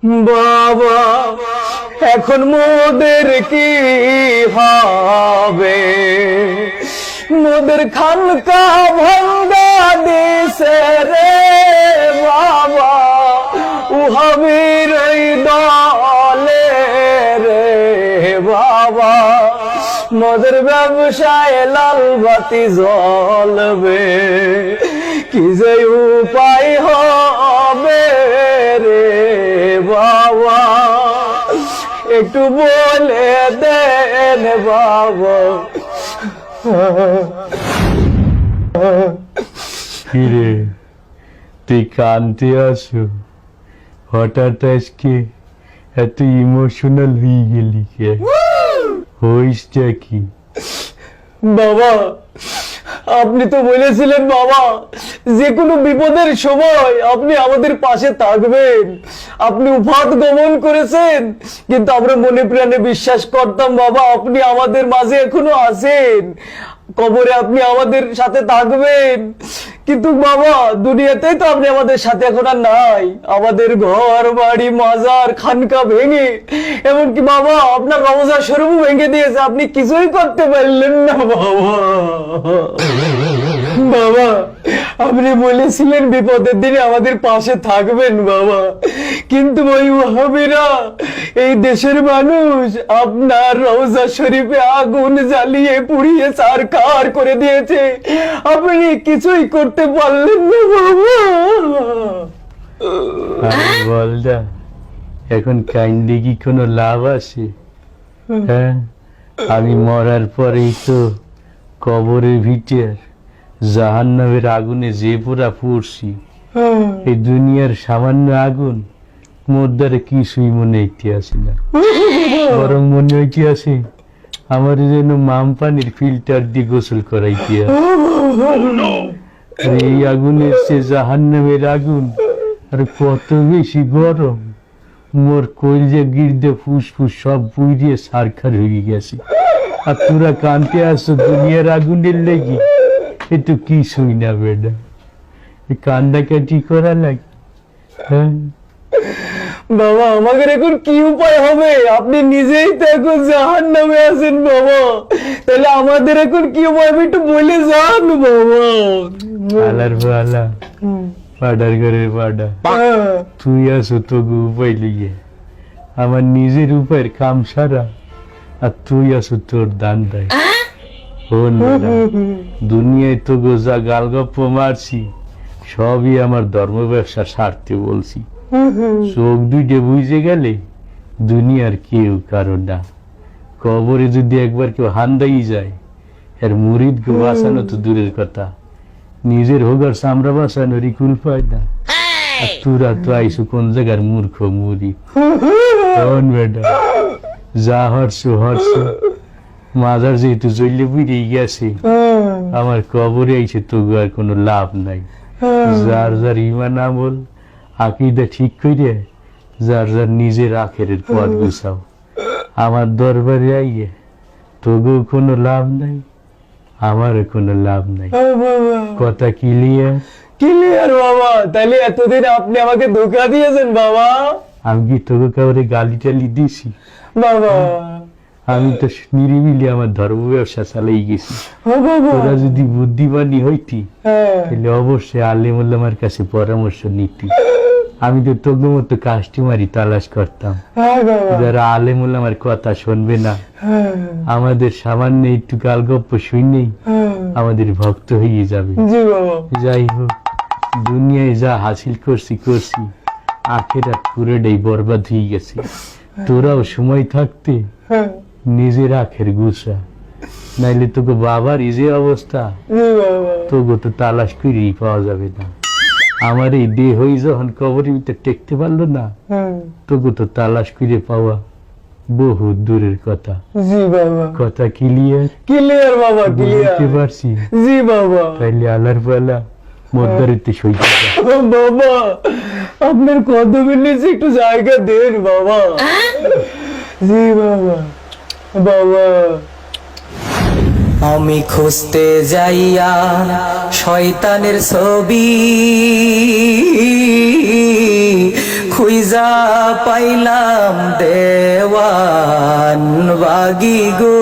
বাবা এখন মোদের কি হবে, মোদের খানকা ভাঙ্গা দিছে রে বাবা, উহাবির ওই দলে রে বাবা, মোদের ব্যবসায় লাল বাতি জ্বলবে, কি যে উপায় হবে রে বাবা, একটু বলে দেন বাবা। কিরে তুই কানতে আসো, হঠাৎ আজকে এত ইমোশনাল হয়ে গেলি কে? হইসটা কি? বাবা আপনি তো বলেছিলেন বাবা যে কোনো বিপদের সময় আপনি আমাদের পাশে থাকবেন, আপনি উফাত গমন করেছেন, কিন্তু আমরা মনে প্রাণে বিশ্বাস করতাম বাবা আপনি আমাদের মাঝে এখনো আছেন, কবরে আপনি আমাদের সাথে থাকবেন, কিন্তু বাবা দুনিয়াতেই তো আপনি আমাদের সাথে এখন আর নাই, আমাদের ঘর বাড়ি মাজার খানকা ভেঙে, এমনকি বাবা আপনার রওজা শরীফ ভেঙে দিয়েছে, আপনি কিছুই করতে পারলেন না বাবা। বাবা আপনি বলেছিলেন বিপদের দিনে আমাদের পাশে থাকবেন বাবা, কিন্তু ওই ওয়াহাবিরা এই দেশের মানুষ আপনার রওজা শরীফে আগুন জ্বালিয়ে পুড়িয়ে ছারখার করে দিয়েছে, আপনি কিছুই করতে পারলেন না বাবা। বলদা এখন কাইন্ডে কি কোনো লাভ আছে? হ্যাঁ আমি মরার পরেই তো কবরের ভিতর জাহান্নামের আগুনে যে পুরা পড়ছি, এই দুনিয়ার সামান্য আগুন মোর দ্বারা কিছুই মনে হইতে আসে না, বরং মনে হইতে আসে আমার যেন মাম পানির ফিল্টার দিয়ে গোসল করাইতে আসে। আর এই আগুনের সে জাহান্নামের আগুন আর কত বেশি গরম, মোর কইলে গির্দে ফুসফুস সব পুড়িয়ে ছারখার হয়ে গেছে, আর তোরা কানতে আসো দুনিয়ার আগুনের লেগে, এ তো কিছুই না বেডা, কান্দাকাটি করা লাগে। হ্যাঁ বাবা আমাদের এখন কি উপায় হবে, আপনি নিজেই তো এখন জাহান্নামে আছেন বাবা, তাহলে আমাদের এখন কি উপায় হবে একটু বলে যান বাবা। আলার বালা পাডার ঘরের পাডা, তুই আসো তোকে উপায় লিগে, আমার নিজের উপায়ের কাম সারা, আর তুই আসো তোর দান দেয়। দুনিয়ায় তো যা গালগপ্প মারছি সবই আমার ধর্ম ব্যবসার স্বার্থে বলছি, চোখ দুইটে বুঝে গেলে দুনিয়ার কেউ কারণ না, কবরে যদি একবার কেউ হান্দাই যায় এর মুরিদকে বাঁচানো তো দূরের কথা, নিজের হোগার চামড়া বাঁচানোরই কুল পায় না, আর তোরা তো আইসো কোন জায়গার মূর্খ মুড়ি। বেটা যা হরছ হরছ, মাজার যেহেতু জ্বললে বুড়িয়ে গেছে, আমার কবরে আইসে তো আর কোনো লাভ নাই, যার যার ইমান আমল আকীদা ঠিক করে যার যার নিজের আখেরের পথ গুছাও, আমার দরবারে আইয়ে তবুও কোনো লাভ নাই, আমারও কোনো লাভ নাই। কথা ক্লিয়ার? ক্লিয়ার বাবা, তাহলে এতদিন আপনি আমাকে ধোঁকা দিয়েছেন বাবা। আমি কি তোকে কাউরে গালি টালি দিছি বাবা? আমি তো নিরিবিলি আমার ধর্ম ব্যবসা চালাই গেছি, তোরা যদি বুদ্ধিমানী হইতি তাহলে অবশ্যই আলেম ওলামার কাছে পরামর্শ নিতি, আমি তো তোর মতো কাস্টমারই তালাশ করতাম, যারা আলেম ওলামার কথা শুনবে না, আমাদের সামান্য একটু গালগপ্প শুনেই আমাদের ভক্ত হয়ে যাবে। যাই হোক দুনিয়ায় যা হাসিল করছি আখেরাত পুরোটাই বরবাদ হয়ে গেছে, তোরাও সময় থাকতে নিজের আখের গুছা, নাইলে তোকে বাবার এই যে অবস্থা তোকে তো তালাশ করেই পাওয়া যাবে না, আমার এই দেহই যখন কবরের ভিতরে টেকতে পারলো না তোকে তো তালাশ করে পাওয়া বহু দূরের কথা। জি বাবা। কথা ক্লিয়ার? ক্লিয়ার বাবা, ক্লিয়ার। বুঝতে পারছি? জি বাবা। তাইলে আলার পালা মধ্যরিতে সইতে বাবা আপনার কদমের নিচে একটু জায়গা দেন বাবা। জি বাবা। বাবা আমি খুঁজতে যাইয়া শয়তানের ছবি খুইজা পাইলাম দেওয়ান বাগি গো